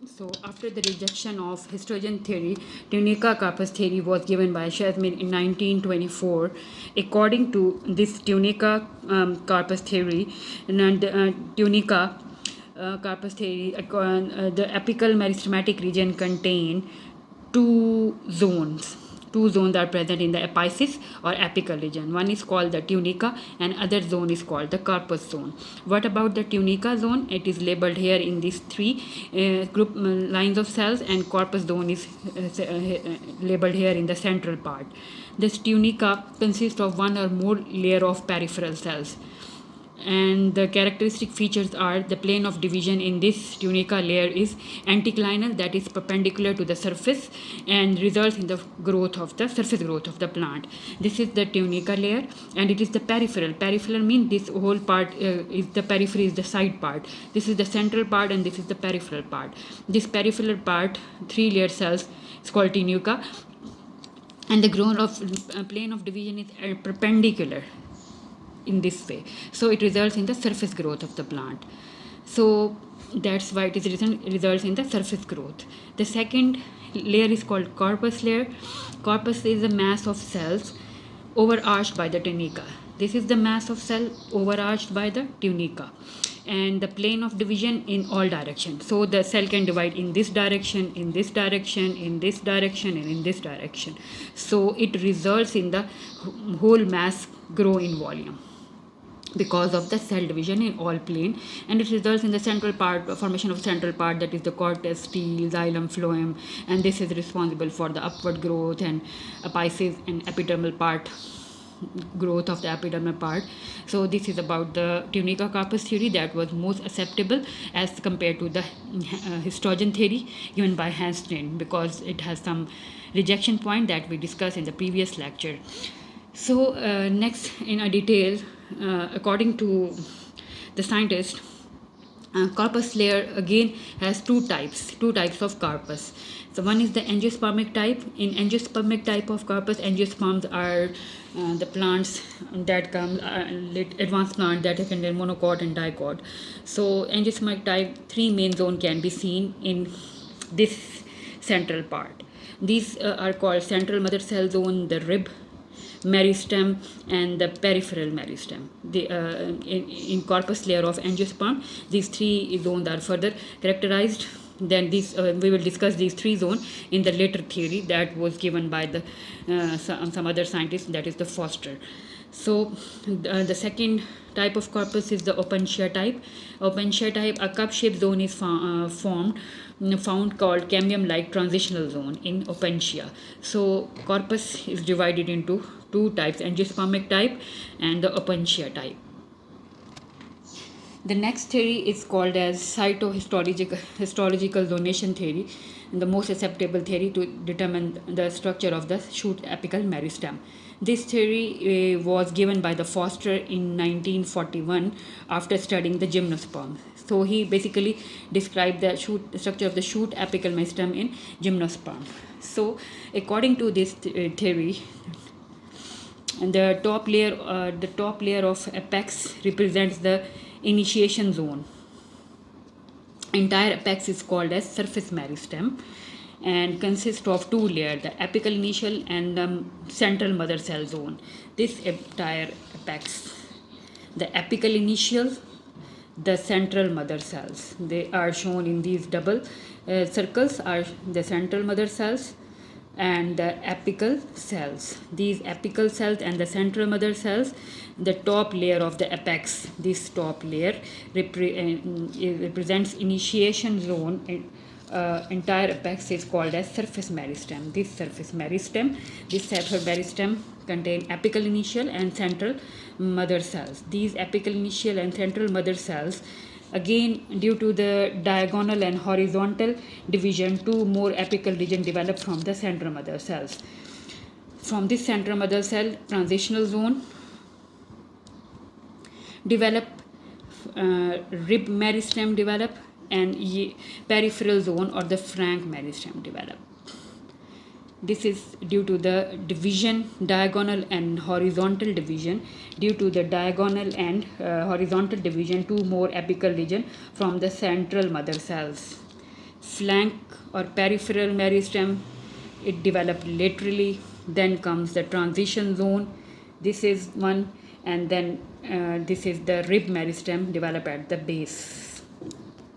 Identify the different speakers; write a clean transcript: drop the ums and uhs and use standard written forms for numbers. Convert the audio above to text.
Speaker 1: So, after the rejection of histology theory, tunica carpus theory was given by Schmidt in 1924. According to this tunica carpus theory, tunica carpus theory, the apical meristematic region contain two zones. Two zones are present in the apicus or apical region. One is called the tunica and other zone is called the carpus zone. What about the tunica zone? It is labeled here in these three group lines of cells, and corpus zone is labeled here in the central part. This tunica consists of one or more layer of peripheral cells, and the characteristic features are the plane of division in this tunica layer is anticlinal, that is perpendicular to the surface, and results in the growth of the surface growth of the plant. This is the tunica layer, and it is the peripheral means this whole part is the periphery is the side part. This is the central part and this is the peripheral part. This peripheral part, three layer cells, is called tunica, and the growth of plane of division is perpendicular in this way, so it results in the surface growth of the plant. So that's why it is results in the surface growth. The second layer is called corpus layer. Corpus is a mass of cells overarched by the tunica. This is the mass of cell overarched by the tunica, and the plane of division in all directions. So the cell can divide in this direction, in this direction, in this direction, and in this direction. So it results in the whole mass grow in volume because of the cell division in all plane, and it results in the central part formation of central part, that is the cortex, stele, xylem, phloem, and this is responsible for the upward growth and apices and epidermal part growth of the epidermal part. So this is about the tunica carpus theory that was most acceptable as compared to the histogen theory given by Hans Stein, because it has some rejection point that we discussed in the previous lecture. So next in a detail, according to the scientist, corpus layer again has two types of corpus. So one is the angiospermic type. In angiospermic type of corpus, angiosperms are the plants that come advanced plant that contain monocot and dicot. So angiospermic type, three main zone can be seen in this central part. These are called central mother cell zone, the rib meristem, and the peripheral meristem. In corpus layer of angiosperm, these three zones are further characterized. Then we will discuss these three zones in the later theory that was given by the some other scientist, that is the Foster. So the second type of corpus is the Opuntia type. Opuntia type, a cup-shaped zone is found called cambium-like transitional zone in Opuntia. So corpus is divided into two types, angiospermic type and the Opuntia type. The next theory is called as cytohistological zonation theory, the most acceptable theory to determine the structure of the shoot apical meristem. This theory was given by the Foster in 1941 after studying the gymnosperm. So he basically described the structure of the shoot apical meristem in gymnosperm. So according to this theory, and the top layer of apex represents the initiation zone. Entire apex is called as surface meristem and consists of two layers, the apical initial and the central mother cell zone. This entire apex, the apical initial, the central mother cells, they are shown in these double circles, are the central mother cells and the apical cells. These apical cells and the central mother cells, the top layer of the apex, this top layer represents initiation zone. Entire apex is called as surface meristem. This surface meristem contain apical initial and central mother cells. These apical initial and central mother cells, again, due to the diagonal and horizontal division, two more apical region develop from the central mother cells. From this central mother cell, transitional zone develop, rib meristem develop, and peripheral zone or the frank meristem develop. This is due to the division, diagonal and horizontal division. Due to the diagonal and horizontal division, two more apical region from the central mother cells flank or peripheral meristem, it developed laterally. Then comes the transition zone, this is one, and then this is the rib meristem developed at the base.